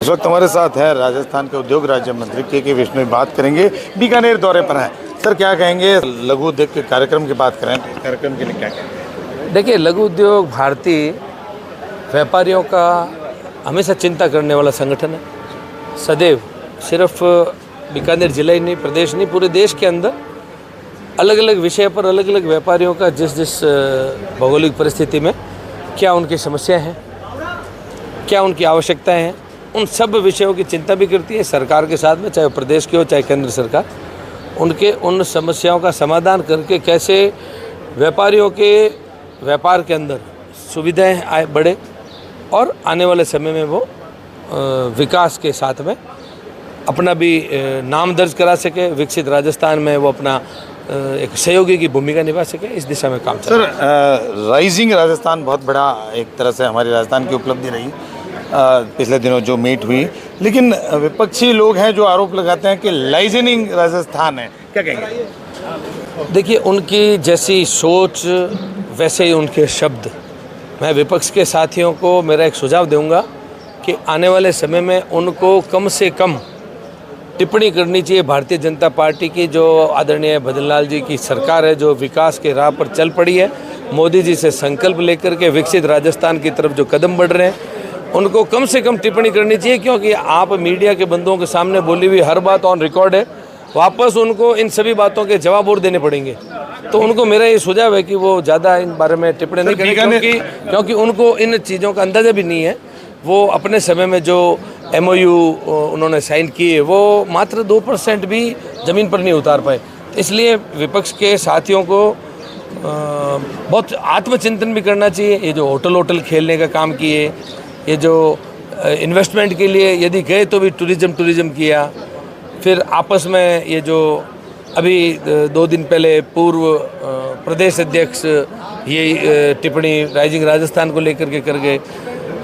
इस वक्त हमारे साथ है राजस्थान के उद्योग राज्य मंत्री के विश्नोई। बात करेंगे, बीकानेर दौरे पर हैं। सर क्या कहेंगे, लघु उद्योग के कार्यक्रम की बात करें तो कार्यक्रम के लिए क्या कहेंगे? देखिए, लघु उद्योग भारतीय व्यापारियों का हमेशा चिंता करने वाला संगठन है। सदैव सिर्फ बीकानेर जिला ही नहीं, प्रदेश नहीं, पूरे देश के अंदर अलग अलग विषय पर अलग अलग व्यापारियों का जिस भौगोलिक परिस्थिति में क्या उनकी समस्या हैं, क्या उनकी आवश्यकताएं हैं, उन सब विषयों की चिंता भी करती है सरकार के साथ में, चाहे प्रदेश की हो चाहे केंद्र सरकार। उनके उन समस्याओं का समाधान करके कैसे व्यापारियों के व्यापार के अंदर सुविधाएं बढ़े और आने वाले समय में वो विकास के साथ में अपना भी नाम दर्ज करा सके, विकसित राजस्थान में वो अपना एक सहयोगी की भूमिका निभा सके, इस दिशा में काम चल रहा है। सर राइजिंग राजस्थान बहुत बड़ा एक तरह से हमारी राजस्थान की उपलब्धि रही पिछले दिनों जो मीट हुई, लेकिन विपक्षी लोग हैं जो आरोप लगाते हैं कि लाइजनिंग राजस्थान है, क्या कहेंगे? देखिए, उनकी जैसी सोच वैसे ही उनके शब्द। मैं विपक्ष के साथियों को मेरा एक सुझाव दूंगा कि आने वाले समय में उनको कम से कम टिप्पणी करनी चाहिए भारतीय जनता पार्टी की, जो आदरणीय भजनलाल जी की सरकार है, जो विकास के राह पर चल पड़ी है, मोदी जी से संकल्प लेकर के विकसित राजस्थान की तरफ जो कदम बढ़ रहे हैं, उनको कम से कम टिप्पणी करनी चाहिए। क्योंकि आप मीडिया के बंदों के सामने बोली हुई हर बात ऑन रिकॉर्ड है, वापस उनको इन सभी बातों के जवाब और देने पड़ेंगे। तो उनको मेरा ये सुझाव है कि वो ज़्यादा इन बारे में टिप्पणी नहीं करें, क्योंकि उनको इन चीज़ों का अंदाज़ा भी नहीं है। वो अपने समय में जो MOU उन्होंने साइन किए वो मात्र 2% भी ज़मीन पर नहीं उतार पाए। इसलिए विपक्ष के साथियों को बहुत आत्मचिंतन भी करना चाहिए। ये जो होटल खेलने का काम किए, ये जो इन्वेस्टमेंट के लिए यदि गए तो भी टूरिज़्म किया, फिर आपस में ये जो अभी 2 दिन पहले पूर्व प्रदेश अध्यक्ष ये टिप्पणी राइजिंग राजस्थान को लेकर के कर गए,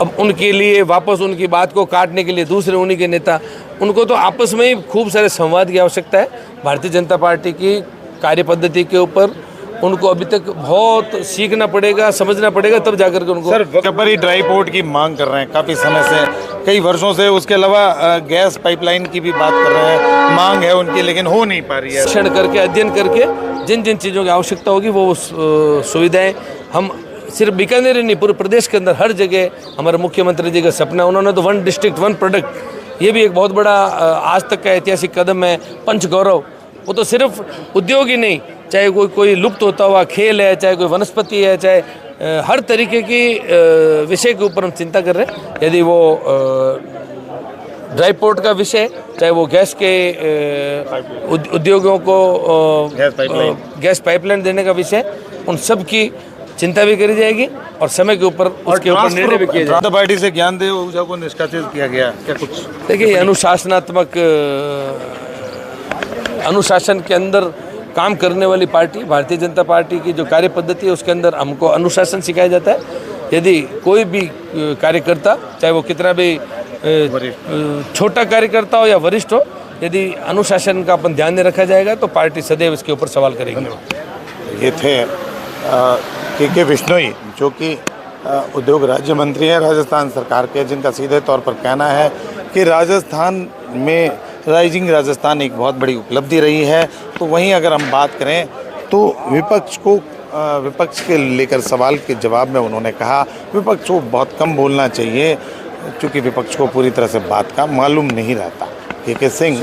अब उनके लिए वापस उनकी बात को काटने के लिए दूसरे उन्हीं के नेता, उनको तो आपस में ही खूब सारे संवाद की आवश्यकता है। भारतीय जनता पार्टी की कार्य पद्धति के ऊपर उनको अभी तक बहुत सीखना पड़ेगा, समझना पड़ेगा, तब जाकर के उनको। सर कपरी ड्राई पोर्ट की मांग कर रहे हैं काफ़ी समय से, कई वर्षों से। उसके अलावा गैस पाइपलाइन की भी बात कर रहे हैं, मांग है उनकी लेकिन हो नहीं पा रही है। शिक्षण करके, अध्ययन करके जिन जिन चीज़ों की आवश्यकता होगी वो सुविधाएं हम सिर्फ बीकानेर ही नहीं, पूरे प्रदेश के अंदर हर जगह। हमारे मुख्यमंत्री जी का सपना, उन्होंने तो 1 डिस्ट्रिक्ट 1 प्रोडक्ट, ये भी एक बहुत बड़ा आज तक का ऐतिहासिक कदम है। पंच गौरव, वो तो सिर्फ उद्योग ही नहीं, चाहे कोई लुप्त होता हुआ खेल है, चाहे कोई वनस्पति है, चाहे हर तरीके की विषय के ऊपर हम चिंता कर रहे हैं। यदि वो ड्राई पोर्ट का विषय, चाहे वो गैस के उद्योगों को गैस पाइपलाइन देने का विषय, उन सब की चिंता भी करी जाएगी और समय के ऊपर उसके ऊपर निर्णय भी किया जाएगा। पार्टी से ज्ञान देव ऊर्जा को निष्कासित किया गया, क्या कुछ? देखिए, अनुशासन के अंदर काम करने वाली पार्टी भारतीय जनता पार्टी की जो कार्य पद्धति है, उसके अंदर हमको अनुशासन सिखाया जाता है। यदि कोई भी कार्यकर्ता, चाहे वो कितना भी छोटा कार्यकर्ता हो या वरिष्ठ हो, यदि अनुशासन का अपन ध्यान में रखा जाएगा तो पार्टी सदैव इसके ऊपर सवाल करेगी। ये थे के विश्नोई, जो कि उद्योग राज्य मंत्री हैं राजस्थान सरकार के, जिनका सीधे तौर पर कहना है कि राजस्थान में राइजिंग राजस्थान एक बहुत बड़ी उपलब्धि रही है। तो वहीं अगर हम बात करें तो विपक्ष के लेकर सवाल के जवाब में उन्होंने कहा विपक्ष को बहुत कम बोलना चाहिए, क्योंकि विपक्ष को पूरी तरह से बात का मालूम नहीं रहता। के सिंह।